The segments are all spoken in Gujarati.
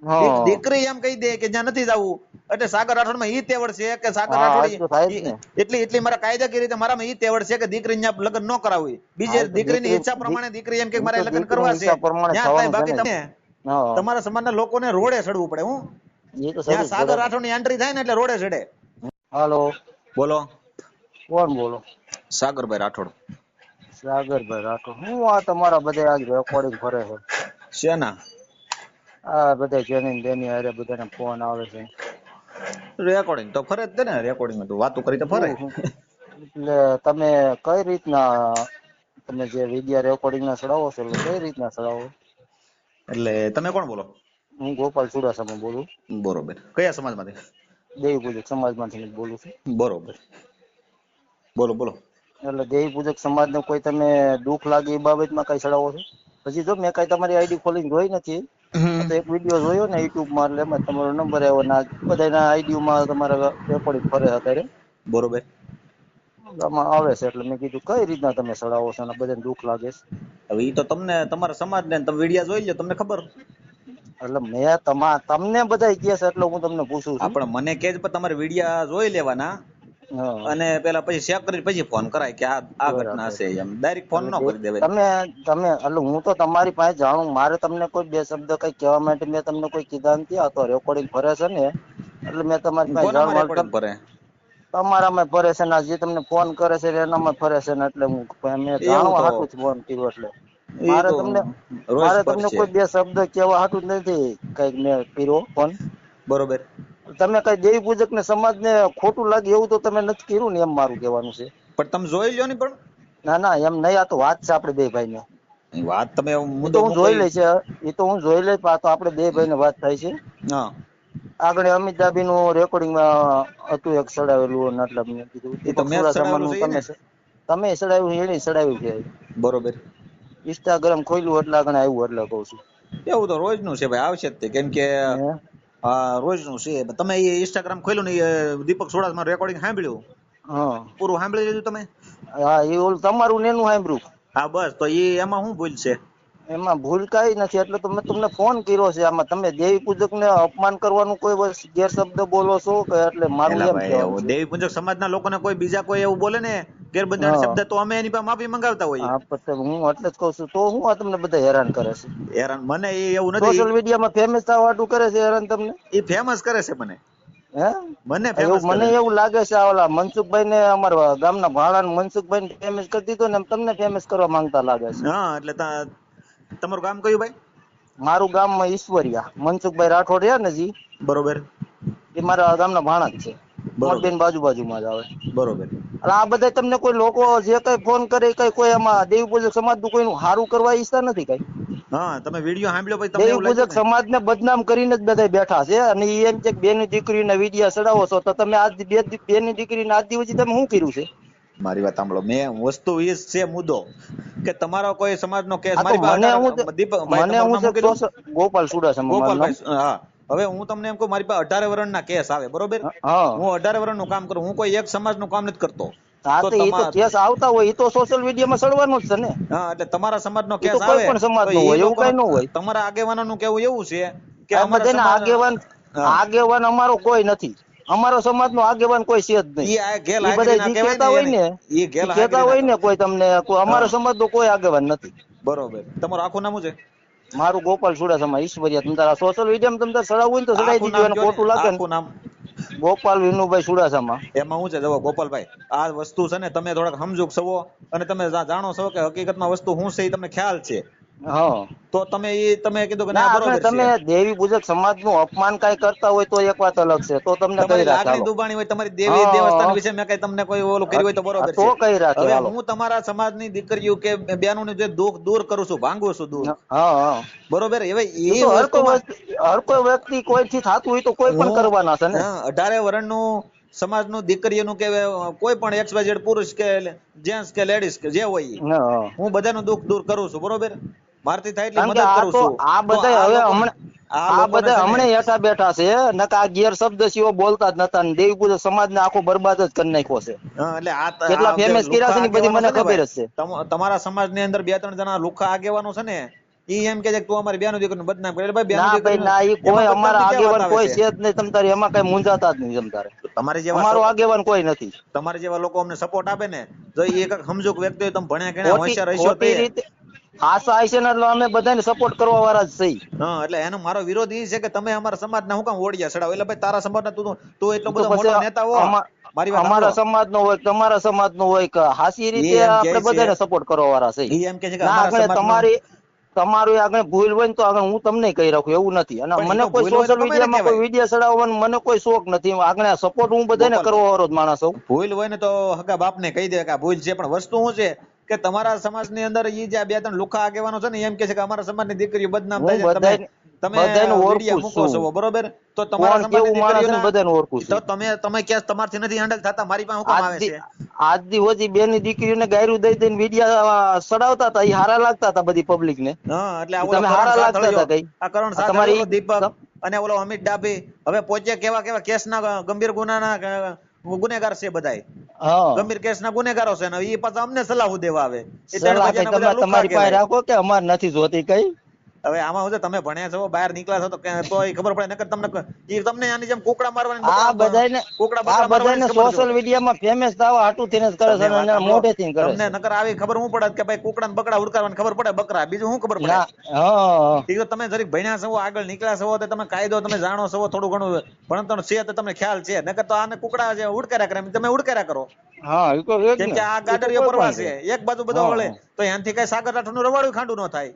હા દીકરી એમ કહી દે કે જ્યાં નથી જવું, એટલે સાગર રાઠોડ માં ઈ તેવડ છે કે સાગર હા રાઠોડ તો થાય જ ને. એટલી મારા કાયદાકીય રીતે મારામાં ઈ તેવડ છે કે દીકરી ત્યાં લગ્ન ન કરાવવી. બીજે હા તો દીકરીની દીકરી ઈચ્છા પ્રમાણે દીકરી એમ કે ઈ મારે તો લગ્ન કરવા દીકરીની છે ઈચ્છા પ્રમાણે ત્યાં થાય. થવાનું છે બાકી ને. તમે હા તમારા સમાજના લોકોને રોડે ચડવું પડે. હું એ તો જ્યાં સરું જ સાગર પડે. રાઠોડ ની એન્ટ્રી થાય ને એટલે રોડે ચડે. હાલો બોલો. કોણ બોલો? સાગરભાઈ રાઠોડ. સાગરભાઈ રાઠોડ. હું આ તમારા બધા આજ રેકોર્ડિંગ ફરે છે. શેના? આ બધા જેની તેની હારે બધાને ફોન આવે છે. રેકોર્ડિંગ તો ફરે જ છે ને. રેકોર્ડિંગ તો વાતો કરી તો ફરે. હું એટલે તમે કઈ રીતના તમે જે વિડિયો રેકોર્ડિંગ ના ચડાવો છો એટલે કઈ રીતના ચડાવો? એટલે તમે કોણ બોલો? હું ગોપાલ ચુડાસમા બોલું. બરોબર. કયા સમાજમાંથી? દેવી પૂજક સમાજમાંથી બોલું છું. બરોબર. બોલો બોલો. એટલે દેવી પૂજક સમાજને કોઈ તમે દુઃખ લાગે એ બાબતમાં કઈ ચડાવો છો? પછી જો મેં કઈ તમારી આઈડી ખોલીને જોઈ નથી. આ તો એક વિડીયો જોયો ને યુટ્યુબ માં, એટલે એમાં તમારો નંબર આવ્યો ને બધાના આઈડીમાં તમારા રેકોર્ડિંગ ફરે અત્યારે. બરોબર. આમાં આવે છે એટલે મેં કીધું કઈ રીતના તમે ચડાવો છો અને બધાને દુઃખ લાગે છે. હવે ઈ તો તમને તમારા સમાજ ને તમે વિડિયા જોઈ લો તમને ખબર. એટલે મેં તમને બધા કહે છે એટલે હું તમને પૂછું છું. આપણે મને કે તમારે વિડિયા જોઈ લેવાના હા અને પેલા પછી ચેક કરી પછી ફોન કરાય કે આ ઘટના બરાબર. હશે. એમ ડાયરેક્ટ ફોન ન કરી દેવાય. તમે તમે એટલે હું તો તમારી પાસે જાણું, મારે તમને કોઈ બે શબ્દ કઈ કહેવા માટે મેં તમને કોઈ કીધા નથી. આ તો રેકોર્ડિંગ ફરે છે ને એટલે મેં તમારી પાસે કોનામાં જાણું. રેકોર્ડિંગ કરે? તમારામાં ફરે છે ને જે તમને ફોન કરે છે એનામાં ફરે છે ને એટલે હું મેં એવું જાણવા તો હાટું જ ફોન કર્યો. એટલે એ મારે તો તમને રોજ મારે પર તમને છે. કોઈ બે શબ્દ કહેવા હાટું જ નથી કઈક મેં કર્યો ફોન. બરોબર. તમે કઈ દેવી પૂજક ને સમાજ ને ખોટું લાગે એવું તો તમે નથી કર્યું ને, એમ મારું કહેવાનું છે. પણ તમે જોઈ લ્યો ને. પણ ના ના એમ નહીં, આ તો વાત છે આપડે બે ભાઈ ને. વાત તમે એ તો મુદ્દો હું મૂકો. જોઈ લઈશ. એ તો હું જોઈ લઈશ. આ તો આપડે બે ભાઈ ને વાત થાય છે. હા આગળ અમિતાભી નું રેકોર્ડિંગમાં હતું એક ચડાવેલું, એટલે મેં કીધું એ તો દીપક મેં જ ચુડાસમા ચડાવેલું નું છે ઈ ને. તમે ચડાવ્યું એને ચડાવ્યું છે. બરોબર. ઇન્સ્ટાગ્રામ ખોલ્યું એટલે આગળ આવ્યું એટલે કઉ છું. એવું તો રોજ નું છે ભાઈ, આવશે જ તે. કેમ કે હે હા રોજ નું છે. તમે ઇન્સ્ટાગ્રામ ખોલ્યું ને દીપક સોડાસમા રેકોર્ડિંગ સાંભળ્યું? હા પૂરું સાંભળી લીધું તમે? હા એ ઓલું તમારું નેનું સાંભળ્યું. હા બસ તો એમાં શું ભૂલ છે? એમાં ભૂલ કઈ નથી. એટલે તો મેં તમને ફોન કર્યો છે. આમાં તમે દેવી પૂજક ને અપમાન કરવાનું કોઈ ગેરશબ્દ બોલો છો કે? એટલે મારું એલા એમ કેવાનું ભાઈ છે. દેવી પૂજક સમાજના લોકોને કોઈ બીજા કોઈ એવું બોલે ને ગેરબંધારણ હા શબ્દ, તો અમે એની પાસે માફી મંગાવતા હોઈએ. હા હું એટલે જ કઉ છું. તો હું આ તમને બધા હેરાન કરે છે. યાર મને એવું નથી. સોશિયલ મીડિયામાં ફેમસ થવા વાળું કરે છે હેરાન તમને. એ ફેમસ કરે છે મને. હે મને એવું ફેમસ મને કરે. એવું લાગે છે. ઓલા મનસુખભાઈ ને અમારા ગામના ભાણા મનસુખભાઈ ને ફેમસ કરી દીધો ને, એમ તમને ફેમસ કરવા માંગતા લાગે છે. હા એટલે તમારું ગામ કયું ભાઈ? મારું ગામ ઈશ્વરિયા. મનસુખભાઈ રાઠોડ રહ્યા ને જી, બરોબર. એ મારા ગામના ભાણા જ છે. અમાર બરોબર. બેન બાજુમાં જ આવે. બરોબર. એટલે આ બધા તમને કોઈ લોકો જે કઈ ફોન કરે કઈ કોઈ એમાં દેવી પૂજક સમાજ નું કોઈ સારું કરવા ઈચ્છતા નથી કઈ. હા તમે વિડીયો સાંભળ્યો પછી તમને દેવી એવું પૂજક લાગ્યું ને? સમાજ ને બદનામ કરીને જ બધા બેઠા છે. અને એમ છે બેન ની દીકરીને વિડિયા ચડાવો છો તો તમે આજ બેન ની દીકરીને આજ દી સુધી તમે શું કર્યું છે? મારી વાત સાંભળો. મેં વસ્તુ એ છે મુદ્દો કે તમારો કોઈ સમાજ નો કેસ આ તો મારી પાસે મને હું 18 દીપકભાઈ મને તમારું હું નામ છે શું કીધું? ગોપાલ ચુડાસમા મારું નામ. ગોપાલભાઈ. હા હવે હું તમને એમ કહું, મારી પાસે 18 વર્ષના કેસ આવે. બરોબર. હા હું 18 વર્ષનું કામ કરું. હું કોઈ એક સમાજ નું કામ નથી કરતો. હા તો એ તો કેસ આવતા હોય એ તો સોશિયલ મીડિયામાં ચડવાનું જ છે ને. હા એટલે તમારા સમાજ નો એ તો કેસ કોઈ આવે પણ સમાજ તો નું એ હોય એવું લોકો કઈ ન હોય. તમારા આગેવાનો નું કેવું એવું છે કે આ અમારા બધાને સમાજ. હા આગેવાન અમારો કોઈ નથી. અમારો સમાજ નો આગેવાન કોઈ છે જ નહીં. ઈ આ ગેલ એ બધા હાજરી ના જે કહેવાય કેતા હોય એને. ને ઈ એ ગેલ કેતા હાજરી ના હોય ને કહેવાય. કોઈ તમને હા અમારા સમાજ નો કોઈ આગેવાન નથી. બરોબર. તમારું આખું નામ શું છે? મારું ગોપાલ ચુડાસમા ઈશ્વરિયા. તમે તારા સોશિયલ મીડિયામાં તમે ચડાવવું ને તો ચડાવી આખું દીધું. નામ એને કયો ને. ખોટું લાગે ને. આખું નામ. ગોપાલ વિનુભાઈ ચુડાસમા. એમાં શું છે જવો ગોપાલભાઈ, આ વસ્તુ છે ને તમે થોડાક સમજુક છો અને તમે જાણો છો કે હકીકતમાં વસ્તુ શું છે એ તમને ખ્યાલ છે. હા તો તમે કીધું કે ના આ આગળ બરોબર છે. તમે દેવી પૂજક સમાજ નું અપમાન કઈ કરતા હોય તો એક વાત અલગ છે. તો તમને કઈ તમારી રાખે લાગણી હાલો. દુબાણી હોય, તમારી દેવી દેવસ્થાન હા વિશે મેં કઈ તમને કોઈ ઓલું કર્યું હોય તો બરોબર તો છે. કઈ રાખે હવે હાલો. હું તમારા સમાજની દીકરીઓ કે બહેનોનું જે દુઃખ દૂર કરું છું, ભાંગું છું દુઃખ. હા બરોબર. હવે એ એ તો વસ્તુમાં હર કોઈ વ્યક્તિ કોઈ થી થતું હોય તો કોઈ પણ હું કરવાના છે ને. 18 વર્ષનું સમાજનું દીકરીઓનું કે કોઈ પણ XYZ પુરુષ કે જેન્ટ્સ કે લેડીઝ કે જે હોય ઈ, હા હું બધાનું દુઃખ દૂર કરું છું. બરોબર. મારથી થાય એટલી કારણ કે મદદ આ કરું તો છું. આ તો બધા આ હવે લોકોને હમણાં આ બધા છે ને હમણાં હેઠા બેઠા છે. નકા આ ગેર શબ્દ સિવો બોલતા જ નતા. દેવી પૂજક સમાજ ને આખો બરબાદ જ કરી નાખ્યો છે. એટલે કેટલા આ જે ફેમસ કર્યા લુખા છે ને બધી આગેવાનો મને છે ને ખબર ભાઈ, જ છે. તમારા સમાજની અંદર 2-3 જણા લુખા આગેવાનો છે ને ઈ એમ કે છે કે તું અમારી બેનો દીકરીનું બદનામ કરે. ભાઈ બેનો ના ભાઈ દીકરીનું ના, ઈ એમાં કોઈ અમારા બદનામની ક્યાં વાત આગેવાન આવે કોઈ છે? છે જ નહીં તમ તારે, એમાં કઈ મૂંઝાતા જ નહીં તમ તારે. તમારે જેવા અમારો આગેવાન કોઈ નથી. તમારે જેવા લોકો અમને સપોર્ટ આપે ને, જો એ એક સમજૂક વ્યક્તિ હોય, તમે ભણ્યા ગણ્યા ખોટી હોશિયાર હશો તે. ખોટી રીતે આશા છે ને, એટલે અમે બધાને સપોર્ટ કરવા વાળા જ છીએ. હા, એટલે એનો મારો વિરોધ એ છે કે તમે અમારા સમાજના હું કામ ઓડિયા ચડાવો? એટલે ભાઈ તારા સમાજના તું એટલો તો બધો પછી મોટો નેતા હો. મારી વાત અમારા સાંભળો. સમાજ નો હોય, તમારા સમાજ નો હોય, કે હાસી રીતે એ એમ કહે આપણે છે, બધાને સપોર્ટ કરવા વાળા છે. એ એમ કહે છે કે ના અમારા આગળ સમાજનો, તમારું આગળ ભૂલ હોય ને તો આગળ હું તમને કહી રાખું, એવું નથી. અને પણ એ મને તો કોઈ ભૂલ હોય તો સોશિયલ ગમે તે મીડિયામાં કોઈ કહેવાય. વિડીયો ચડાવવાનો મને કોઈ શોખ નથી. આગળ સપોર્ટ હું બધાને ગોપાલભાઈ, કરવા વાળો જ માણસ છું. ભૂલ હોય ને તો હગા બાપને કહી દે કે આ ભૂલ છે, પણ વસ્તુ શું છે કે તમારા સમાજની અંદર ઈ જે બે ત્રણ લુખા આગેવાનો છે ને, એમ કે છે કે અમારા સમાજની દીકરીઓ બદનામ હું થાય છે, તમે બધાને વિડીયો ઓળખું મૂકો છું. છો, બરોબર? તો તમારા કોણ સમાજની કેવું માણસ છે ને દીકરીઓના બધાને ઓળખું તો છું. તમે ક્યાં તમારથી નથી હેન્ડલ થતા, મારી પાસે હું કામ આવે છે? આજ દી હોજી બેની દીકરીઓને ગાયરું દઈ દઈને વિડીયો ચડાવતા હતા, એ હારા લાગતા હતા બધી પબ્લિક ને. હા, એટલે આ ઓલો તમે કરણ હારા લાગતા સાથળિયો, હતા કઈ. આ કરણ તમારી સાથળિયો, દીપક અને ઓલો અમિત ડાભી હવે પહોંચે કેવા કેવા કેસના ગંભીર ગુનાના ગુનેગાર છે બધાય. હા, ગંભીર કેસના ગુનેગારો છે ને એ પાછા અમને સલાહ દેવા આવે. એ ત્રણ સલાહ કઈ વાગ્યાના બધા તમે લુખા તમારી પાસે કહેવાય. રાખો, કે અમાર નથી જોતી કઈ. હવે આમાં શું છે, તમે ભણ્યા છો, બહાર નીકળ્યા છો, તો એ ખબર પડે. નકર તમને આની જેમ કુકડા મારવાની, આ કુકડા બકરા મારવાની જ ખબર છે. સોશિયલ મીડિયામાં ફેમસ થવા હાટું થઈને જ કરે છે, તમે વાત અને સાંભળો, મોઢેથી કરે તમને છે. નકર આવી ખબર શું પડે કે ભાઈ કુકડા ને બકરા ઉડકારવાની ખબર પડે, બકરા, બીજું શું ખબર પડે? ના, હા, એ તો તમે જરીક ભણ્યા છો, આગળ નીકળ્યા છો, તો તમે કાયદો તમે જાણો છો, થોડું ઘણું ભણતર છે તો તમને ખ્યાલ છે. નકર તો આને કુકડા જે ઉડકાર્યા કરે તમે ઉડકાર્યા કરો. હા, એ તો એ જ કેમ ને. કે આ એ તો ગાડરીઓ કોઈ પરવા પણ છે, છે. એક બાજુ બધો વળે, હા, તો એનાથી કઈ સાગર રાઠોડનું રવાડું ખાંડું ન થાય.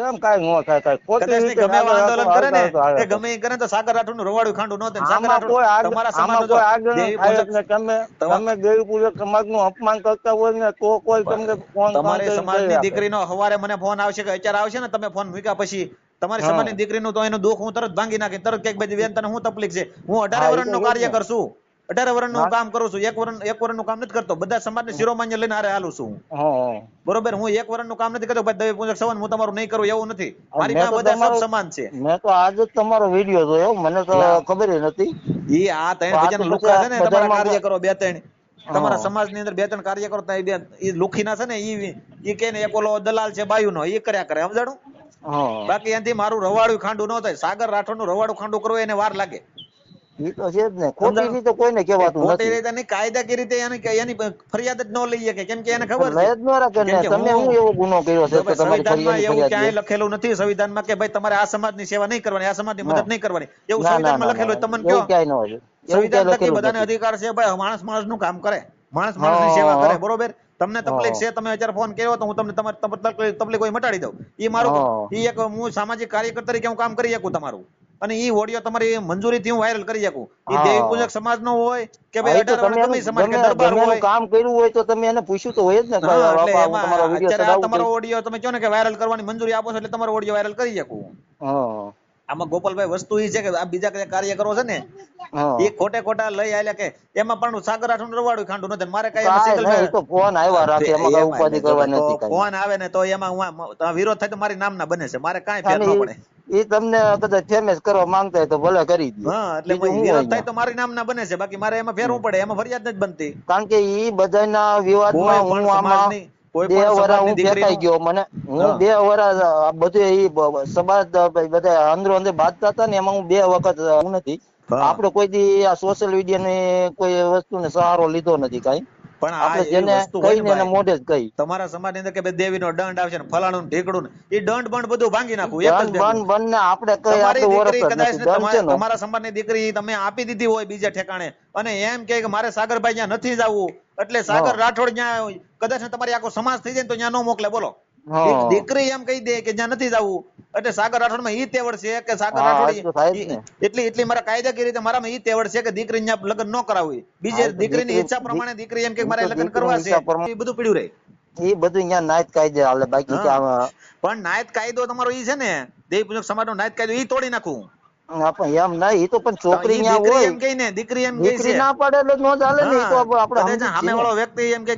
એમ કાંઈ ન થાય. કાંઈ ખોટી કદાચ રીતે ગમે એવા આંદોલન કરે ને, હાલે એ તો. ગમે એ કરે તો સાગર રાઠોડનું રવાડું ખાંડું ન થાય. સાગર રાઠોડ તમારા આમાં સમાજનો જો કોઈ આગળ ન દેવી થાય પૂજક, જ ને. તમે દેવી પૂજક સમાજ નું અપમાન કરતા હોય ને, તો કોઈ તમને ફોન તમારી કરીને કહી સમાજની આપે. દીકરીનો હવારે મને ફોન આવશે કે અત્યારે આવશે ને, તમે ફોન મૂક્યા પછી તમારી હા, સમાજની દીકરીનું તો એનું દુઃખ હું તરત ભાંગી નાખી, તરત કઈક બધી બેન તને હું તકલીફ છે. હું 18 હા, એ તો વર્ષનો છે જ કાર્ય ને. કરશું, 18 વર્ષનું ના, કામ કરું છું. એક વર્ષનું કામ નથી કરતો, બધા સમાજની શિરોમાન્ય લઈને હારે હાલું છું. હા, બરોબર, હું 1 વર્ષનું કામ નથી કરતો ભાઈ, દૈવી પૂજક સવન હું તમારું નહીં કરું એવું નથી. હા. મારી પાસે બધા સબ સમાન છે. મેં તો આજ જ તમારો વિડીયો જોયો, મને તો ખબર નથી. ઈ આ ત્રણ આ તો ભજન પછી લુખા છે ને, તમારા બધામાં કાર્યકરો બે ત્રણ, તમારા હા, સમાજની અંદર બે ત્રણ કાર્યકરો એ લુખીના છે ને, ઈ કે ને એક ઓલો દલાલ છે બાયુનો, એ કર્યા કરે, સમજાણું? હા, બાકી એનાથી મારું રવાડું ખાંડું ન થાય. સાગર રાઠોડનું રવાડું ખાંડું કરવું એને વાર લાગે, એ તો છે જ ને. ખોટી સમજાણું? રીતે કોઈને એ કહેવાતું ખોટી નથી. રીતે નહીં, કાયદાકીય રીતે એની ફરિયાદ જ ન લઈ શકે. કેમ કે એને ખબર છે, લય જ ન રાખે કેમ ને. કે તમે હું એવો ગુનો કર્યો છે જો કે ભાઈ તમારી સંવિધાનમાં એની એવું ફરિયાદ લે? ક્યાંય લખેલું નથી, સંવિધાનમાં કે ભાઈ તમારે આ સમાજની સેવા નહીં કરવાની, આ સમાજની ના, મદદ નહીં કરવાની, એવું ના, ના, સંવિધાનમાં ના, લખેલું ના, હોય. તમને એવું કયો ક્યાંય ન હોય. એવું સંવિધાન ક્યાંય થકી લખેલું જ બધાને નથી. અધિકાર છે ભાઈ, માણસ નું કામ કરે, માણસની સેવા કરે, હા, બરોબર? તમને તકલીફ હા, છે, તમે અત્યારે ફોન કર્યો તો હું તમને તમારી તકલીફ કોઈ મટાડી દઉં. એ મારું, હા, એ એક હું સામાજિક કાર્યકર તરીકે હું કામ કરી શકું તમારું, અને એ ઓડિયો તમારી મંજૂરીથી હું વાયરલ કરી શકું. એ દેવી હા. પૂજક સમાજ નો હોય કે હા, ભાઈ એ તો 18 તમે વર્ષ એનું ગમે સમાજ કે દરબાર ગમે એનું હોય. કામ કર્યું હોય તો તમે એને પૂછ્યું તો હોય જ ને કે હા, એટલે બાપા હું એમાં તમારો વિડીયો અત્યારે આ ચડાવું તમારો છું. ઓડિયો તમે કહો ને કે વાયરલ કરવાની મંજૂરી આપો છો, એટલે તમારો ઓડિયો વાયરલ કરી શકું. હા, આમાં ગોપાલભાઈ વસ્તુ એ છે કે આ બીજા કયા કાર્યકરો છે ને, હા. એ ખોટે ખોટા લઈ આલ્યા કે એમાં પણ સાગર રાઠોડ રવાડું ખાંડું નથી. મારે કઈ એમાં કાંઈ સિંગલ નહીં, એ તો ફોન આવ્યા રાખે, એમાં કઈ ઉપાધિ જો કરવાની તો નથી કાંઈ. ફોન આવે ને તો એમાં વિરોધ થાય તો મારી નામના બને છે, મારે કાંઈ ફેર અને ન પડે. એ તમને કદાચ ફેમસ કરવા માંગતા હોય તો ભલે કરી દે. હા, એટલે બીજું શું હોય વિરોધ થાય અહીંયા? તો મારી નામના બને છે, બાકી મારે એમાં ફેરવું પડે, એમાં ફરિયાદ નથી બનતી. કારણ કે ઈ બધાના કોઈ વિવાદમાં હું પણ આમાં સમાજની કોઈ બે પણ વરા સમાજની હું ફેંકાઈ દીકરીનું, ગયો. મને હું હા, 2 વરા બધું સમાજ બધા અંદરો અંદર બાંધતા હતા ને, એમાં હું 2 વખત હું નથી. હા, આપણે કોઈ દી આ સોશિયલ મીડિયા ની કોઈ વસ્તુને સહારો લીધો નથી કાંઈ. પણ આ આપણે એવી જેને વસ્તુ હોય ને કહીને એને ભાઈ, મોઢે જ કહી. તમારા સમાજની અંદર કે ભાઈ દેવીનો દંડ આવશે ને ફલાણું ઢીકડું ને, એ દંડ બંડ બધું ભાંગી નાખવું એક જ દંડ ભેગું. બંધ બંને આપણે કઈ તમારી આપણે દીકરી ઓળખતા જ કદાચ નથી. દંડ છે નો. તમારા સમાજની દીકરી તમે આપી દીધી હોય બીજા ઠેકાણે, અને એમ કે મારે સાગરભાઈ ત્યાં નથી જવું, એટલે સાગર હા, રાઠોડ ત્યાં કદાચ તમારી આખો સમાજ થઈ જાય તો ત્યાં ન મોકલે, બોલો? હા, દીકરી એમ કહી દે કે જ્યાં નથી જવું, એટલે સાગર રાઠોડ માં ઈ તેવડ છે કે સાગર હા, રાઠોડ એ તો થાય જ ને. એટલી મારા કાયદાકીય રીતે મારામાં ઈ તેવડ છે કે દીકરી ત્યાં લગ્ન ન કરાવવી, હા, બીજે એ તો દીકરીની ઈચ્છા પ્રમાણે દીકરી એમ કે ઈ મારે તો લગ્ન દીકરીની કરવા છે, ઈચ્છા એ બધું પીડ્યું રહે. એ બધું અહીંયા નાયત કાયદે હાલે. બાકી હા, ક્યાં પણ નાયત કાયદો તમારો ઈ છે ને, દેવી પૂજક સમાજ નો નાયત કાયદો ઈ તોડી નાખું. આપણે એમ નહીં. એ તો પણ તો છોકરી ઈ ત્યાં દીકરી હોય, એમ કહી ને, દીકરી એમ કહે દીકરી છે, ના પાડે એટલે નો ચાલે ને. એ તો હા, આપણે કદાચ સમજી જ સામે છીએ ને. વાળો વ્યક્તિ એમ કે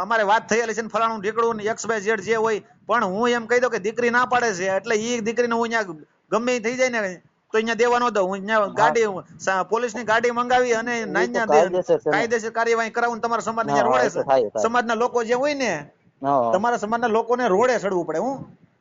અમારે વાત થયેલી છે ને ફલાણું ઢીકડું ને XYZ જે હોય, પણ હું એમ કહી દઉં કે દીકરી ના પાડે છે, એટલે ઈ દીકરીને હું અહીંયા ગમે ઈ થઈ જાય ને તો અહીંયા દેવા ન દઉં. હું અહીંયા હા, ગાડી પોલીસની ગાડી મંગાવી અને એ તો અહીંયા કાયદેસર છે ને. કાયદેસર કાર્યવાહી કરાવું. તમારા સમાજને હા, અહીંયા હા, એ રોડે તો થાય થાય. સમાજના લોકો જે હોય ને, હા, તમારા સમાજના લોકોને રોડે ચડવું પડે. હું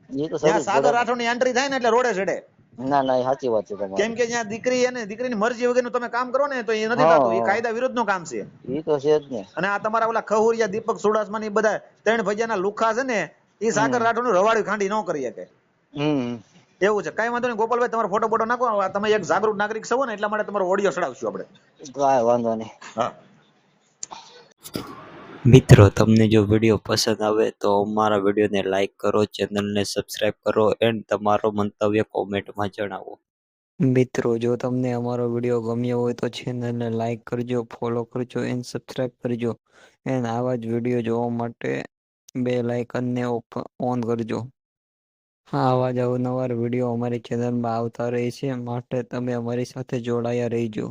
એ તો ત્યાં સરું જ સાગર પડે રાઠોડ ની એન્ટ્રી થાય ને એટલે રોડે ચડે. ને. ના ના એ સાચી વાત છે કેમ તમારી. કે ત્યાં દીકરી અને દીકરીની મરજી વગરનું તમે કામ કરો ને તો એ નથી હા થતું, એ હા કાયદા વિરુદ્ધનું કામ છે. એ તો છે જ ને. અને આ તમારા ઓલા ખહુરિયા દીપક સુડાસમા ની બધા ત્રણ ભજીયાના લુખા છે ને એ સાગર હમ રાઠોડ નું રવાડું ખાંડી ન કરી શકે. હમ એવું છે. કઈ વાંધો નહીં ગોપાલભાઈ, તમારો ફોટો બોટો નાખો. તમે એક જાગૃત નાગરિક છો ને એટલા માટે તમારો ઓડિયો ચડાવશું આપણે. કાંઈ વાંધો નહીં. હા. મિત્રો, તમને જો વિડીયો પસંદ આવે તો અમારા વિડીયોને લાઈક કરો, ચેનલને સબસ્ક્રાઈબ કરો એન્ડ તમારો મંતવ્ય કોમેન્ટમાં જણાવો. મિત્રો, જો તમને અમારો વિડીયો ગમ્યો હોય તો ચેનલને લાઈક કરજો, ફોલો કરજો એન્ડ સબસ્ક્રાઈબ કરજો એન્ડ આવા જ વિડીયો જોવા માટે બેલ આઇકનને ઓન કરજો. હા, આવા જ અવનવા વિડીયો અમારી ચેનલમાં આવતા રહે છે, માટે તમે અમારી સાથે જોડાયા રહેજો.